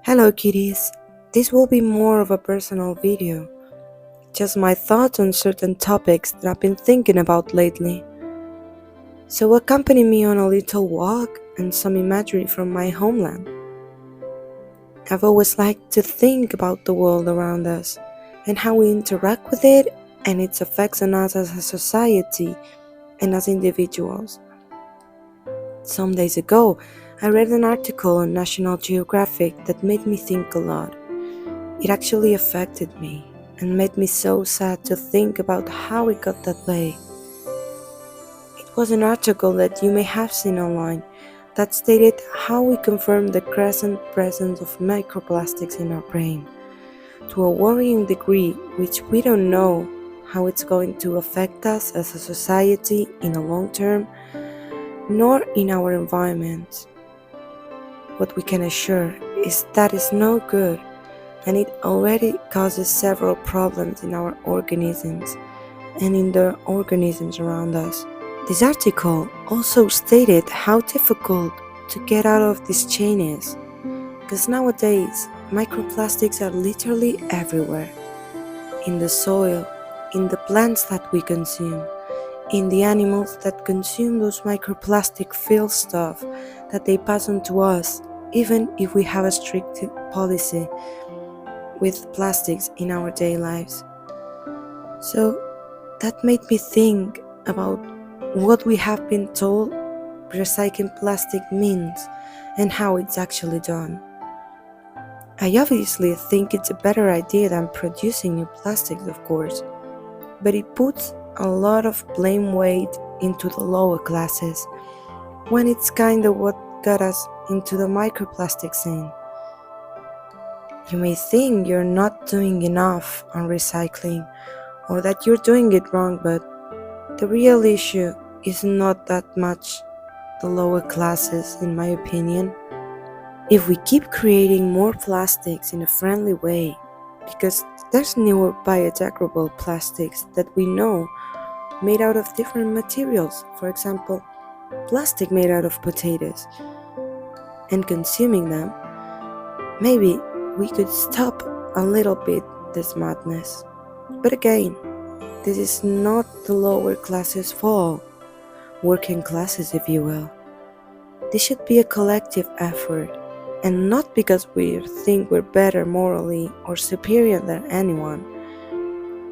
Hello cuties, this will be more of a personal video, just my thoughts on certain topics that I've been thinking about lately. So accompany me on a little walk and some imagery from my homeland. I've always liked to think about the world around us and how we interact with it and its effects on us as a society and as individuals. Some days ago, I read an article on National Geographic that made me think a lot. It actually affected me and made me so sad to think about how it got that way. It was an article that you may have seen online that stated how we confirm the crescent presence of microplastics in our brain to a worrying degree which we don't know how it's going to affect us as a society in the long term, nor in our environment. What we can assure is that it's no good, and it already causes several problems in our organisms and in the organisms around us. This article also stated how difficult to get out of this chain is, because nowadays microplastics are literally everywhere, in the soil, in the plants that we consume, in the animals that consume those microplastic filled stuff that they pass on to us, even if we have a strict policy with plastics in our daily lives. So that made me think about what we have been told recycling plastic means and how it's actually done. I obviously think it's a better idea than producing new plastics, of course, but it puts a lot of blame weight into the lower classes when it's kind of what got us into the microplastic scene. You may think you're not doing enough on recycling or that you're doing it wrong, but the real issue is not that much the lower classes, in my opinion. If we keep creating more plastics in a friendly way, because there's newer biodegradable plastics that we know made out of different materials, for example, plastic made out of potatoes, and consuming them, maybe we could stop a little bit this madness. But again, this is not the lower classes' fault, working classes if you will. This should be a collective effort, and not because we think we're better morally or superior than anyone,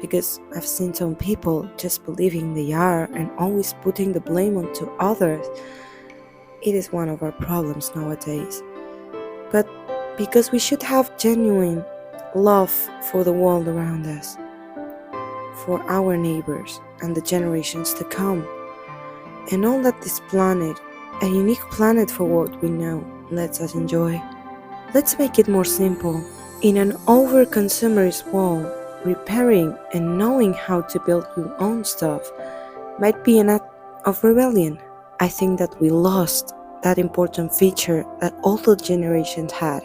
because I've seen some people just believing they are and always putting the blame onto others. It is one of our problems nowadays. But because we should have genuine love for the world around us, for our neighbors and the generations to come, and all that this planet, a unique planet for what we know, lets us enjoy. Let's make it more simple. In an over-consumerist world, repairing and knowing how to build your own stuff might be an act of rebellion. I think that we lost that important feature that all the generations had,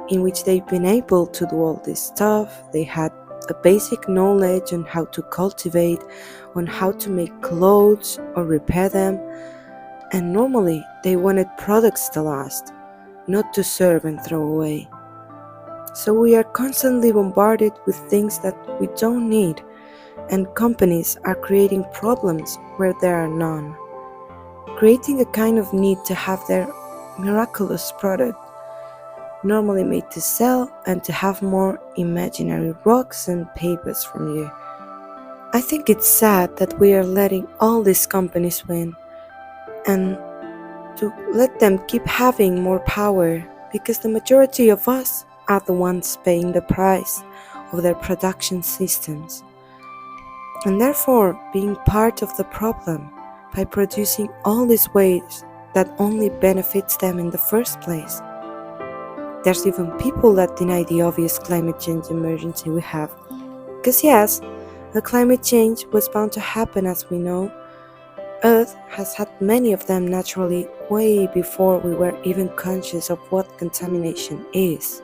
in which they've been able to do all this stuff. They had a basic knowledge on how to cultivate, on how to make clothes or repair them, and normally they wanted products to last, not to serve and throw away. So we are constantly bombarded with things that we don't need, and companies are creating problems where there are none, creating a kind of need to have their miraculous product, normally made to sell and to have more imaginary rocks and papers from you. I think it's sad that we are letting all these companies win and to let them keep having more power, because the majority of us are the ones paying the price of their production systems, and therefore being part of the problem by producing all these waste that only benefits them in the first place. There's even people that deny the obvious climate change emergency we have, because yes, the climate change was bound to happen, as we know. Earth has had many of them naturally way before we were even conscious of what contamination is.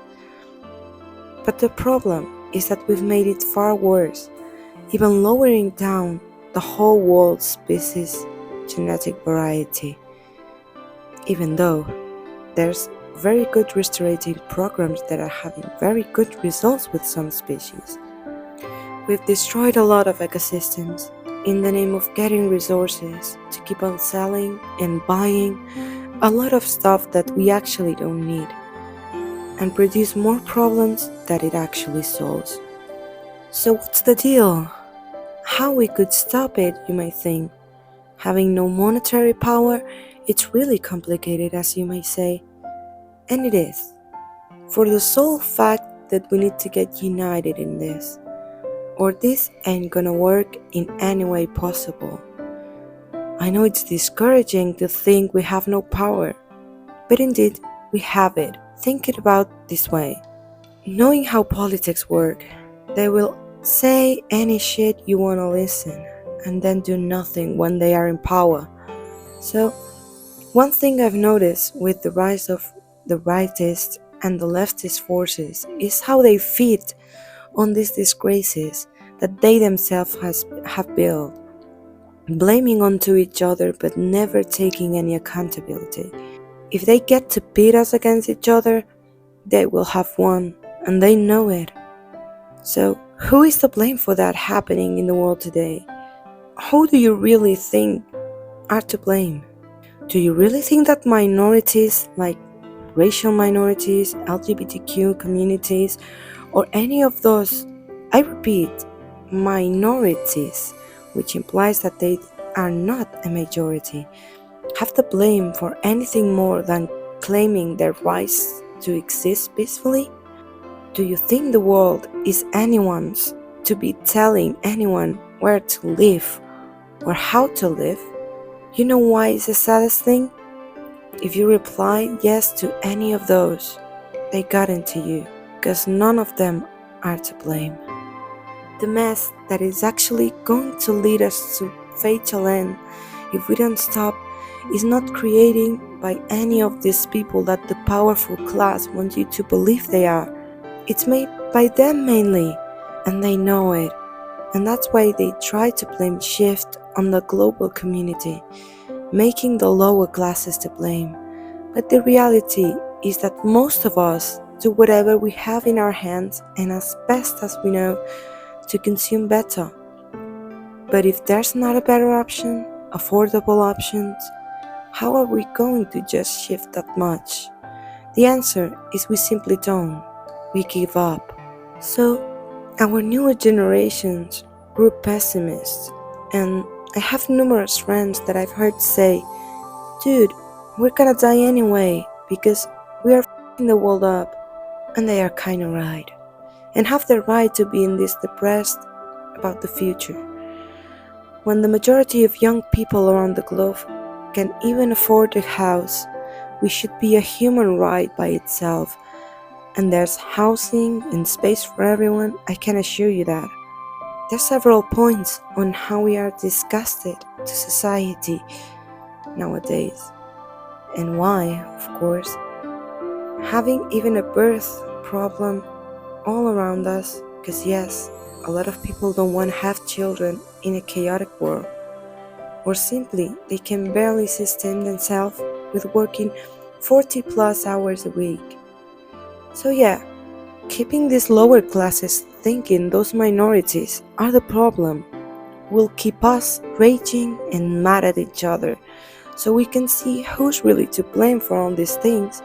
But the problem is that we've made it far worse, even lowering down the whole world's species genetic variety, even though there's very good restorative programs that are having very good results with some species. We've destroyed a lot of ecosystems in the name of getting resources to keep on selling and buying a lot of stuff that we actually don't need and produce more problems that it actually solves. So what's the deal? How we could stop it, you may think. Having no monetary power, it's really complicated, as you may say. And it is. For the sole fact that we need to get united in this, or this ain't gonna work in any way possible. I know it's discouraging to think we have no power, but indeed, we have it. Think it about this way. Knowing how politics work, they will say any shit you wanna listen, and then do nothing when they are in power. So, one thing I've noticed with the rise of the rightist and the leftist forces is how they feed on these disgraces that they themselves have built, blaming onto each other but never taking any accountability. If they get to pit us against each other, they will have won, and they know it. So, who is to blame for that happening in the world today? Who do you really think are to blame? Do you really think that minorities, like racial minorities, LGBTQ communities, or any of those, I repeat, minorities, which implies that they are not a majority, have the blame for anything more than claiming their rights to exist peacefully? Do you think the world is anyone's to be telling anyone where to live or how to live? You know why it's the saddest thing? If you reply yes to any of those, they got into you, because none of them are to blame. The mess that is actually going to lead us to fatal end if we don't stop is not created by any of these people that the powerful class want you to believe they are. It's made by them mainly, and they know it, and that's why they try to blame shift on the global community, making the lower classes to blame. But the reality is that most of us do whatever we have in our hands and as best as we know to consume better. But if there's not a better option, affordable options, how are we going to just shift that much? The answer is we simply don't. We give up. So, our newer generations grew pessimists, and I have numerous friends that I've heard say, dude, we're gonna die anyway because we are f***ing the world up, and they are kinda right, and have the right to be in this depressed about the future. When the majority of young people around the globe can even afford a house, which should be a human right by itself, and there's housing and space for everyone, I can assure you that. There's several points on how we are disgusted to society nowadays, and why, of course. Having even a birth problem all around us, because yes, a lot of people don't want to have children in a chaotic world, or simply they can barely sustain themselves with working 40 plus hours a week. So yeah, keeping these lower classes thinking those minorities are the problem will keep us raging and mad at each other, so we can see who's really to blame for all these things,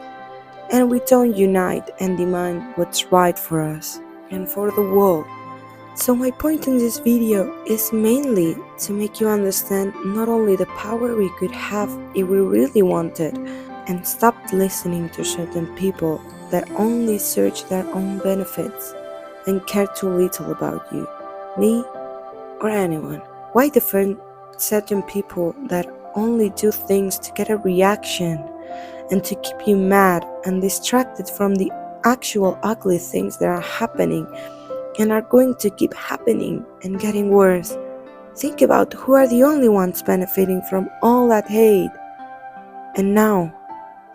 and we don't unite and demand what's right for us and for the world. So my point in this video is mainly to make you understand not only the power we could have if we really wanted, and stop listening to certain people that only search their own benefits and care too little about you, me, or anyone. Why defend certain people that only do things to get a reaction and to keep you mad and distracted from the actual ugly things that are happening and are going to keep happening and getting worse? Think about who are the only ones benefiting from all that hate. And now,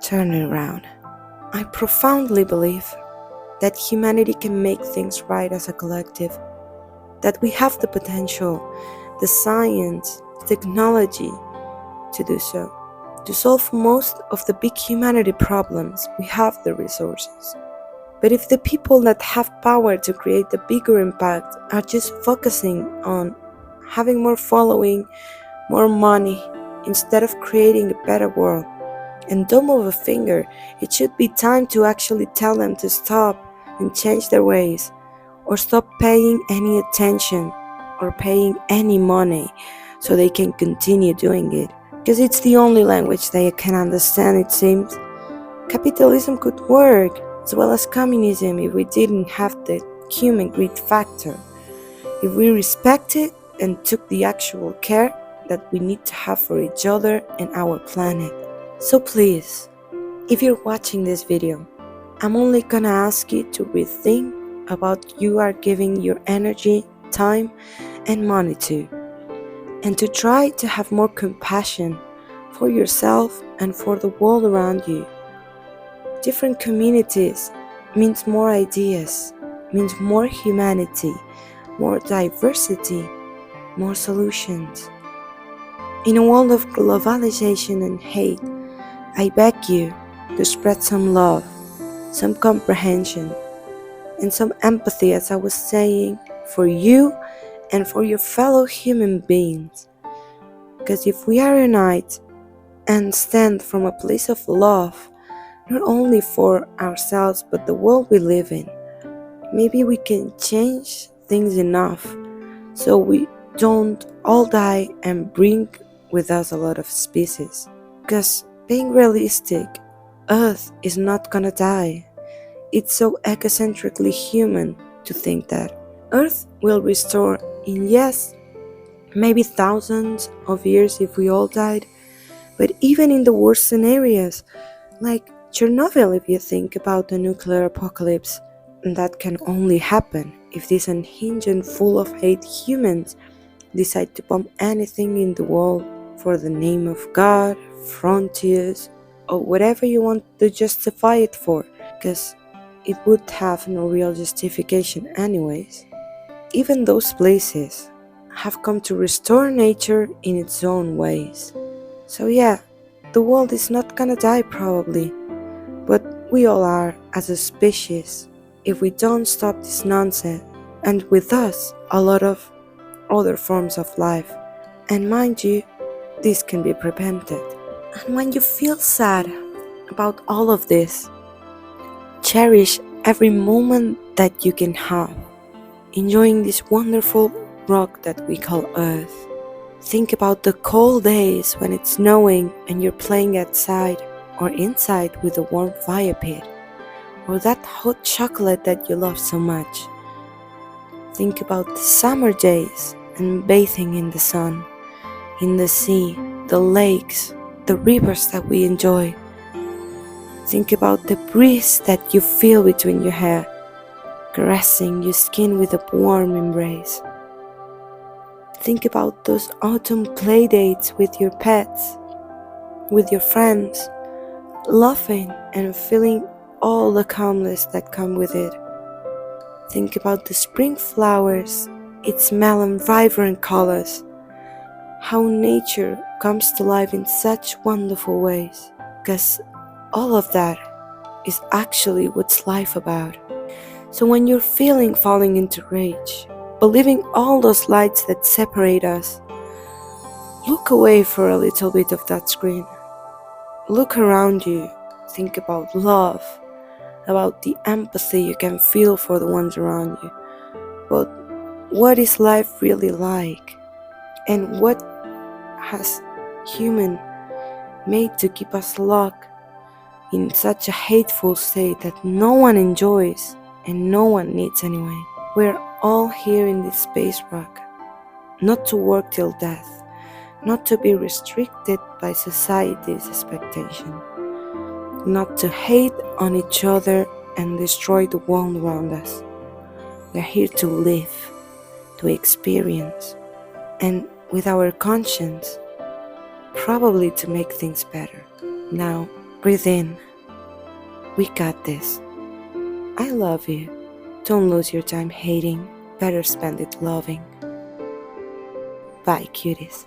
turn it around. I profoundly believe that humanity can make things right as a collective, that we have the potential, the science, the technology to do so. To solve most of the big humanity problems, we have the resources. But if the people that have power to create the bigger impact are just focusing on having more following, more money, instead of creating a better world, and don't move a finger, it should be time to actually tell them to stop and change their ways, or stop paying any attention or paying any money so they can continue doing it. Because it's the only language they can understand, it seems. Capitalism could work as well as communism if we didn't have the human greed factor. If we respected and took the actual care that we need to have for each other and our planet. So please, if you're watching this video, I'm only gonna ask you to rethink about you are giving your energy, time, and money to, and to try to have more compassion for yourself and for the world around you. Different communities means more ideas, means more humanity, more diversity, more solutions. In a world of globalization and hate, I beg you to spread some love, some comprehension, and some empathy, as I was saying, for you and for your fellow human beings. Because if we are united and stand from a place of love, not only for ourselves but the world we live in, maybe we can change things enough so we don't all die and bring with us a lot of species. Because being realistic, Earth is not gonna die. It's so egocentrically human to think that. Earth will restore in, yes, maybe thousands of years if we all died, but even in the worst scenarios, like Chernobyl, if you think about the nuclear apocalypse, that can only happen if these unhinged and full of hate humans decide to bomb anything in the world for the name of God, frontiers, or whatever you want to justify it for, because it would have no real justification anyways. Even those places have come to restore nature in its own ways. So yeah, the world is not gonna die probably, but we all are as a species if we don't stop this nonsense, and with us a lot of other forms of life. And mind you, this can be prevented. And when you feel sad about all of this, cherish every moment that you can have, enjoying this wonderful rock that we call Earth. Think about the cold days when it's snowing and you're playing outside or inside with a warm fire pit, or that hot chocolate that you love so much. Think about the summer days and bathing in the sun, in the sea, the lakes, the rivers that we enjoy. Think about the breeze that you feel between your hair, caressing your skin with a warm embrace. Think about those autumn play dates with your pets, with your friends, laughing and feeling all the calmness that come with it. Think about the spring flowers, its smell and vibrant colors, how nature comes to life in such wonderful ways, because all of that is actually what's life about. So when you're feeling falling into rage, believing all those lights that separate us, look away for a little bit of that screen. Look around you, think about love, about the empathy you can feel for the ones around you, about what is life really like, and what has human made to keep us locked in such a hateful state that no one enjoys and no one needs anyway. We're all here in this space rock, not to work till death, not to be restricted by society's expectation, not to hate on each other and destroy the world around us. We're here to live, to experience, and with our conscience, probably to make things better. Now, breathe in. We got this. I love you. Don't lose your time hating. Better spend it loving. Bye, cuties.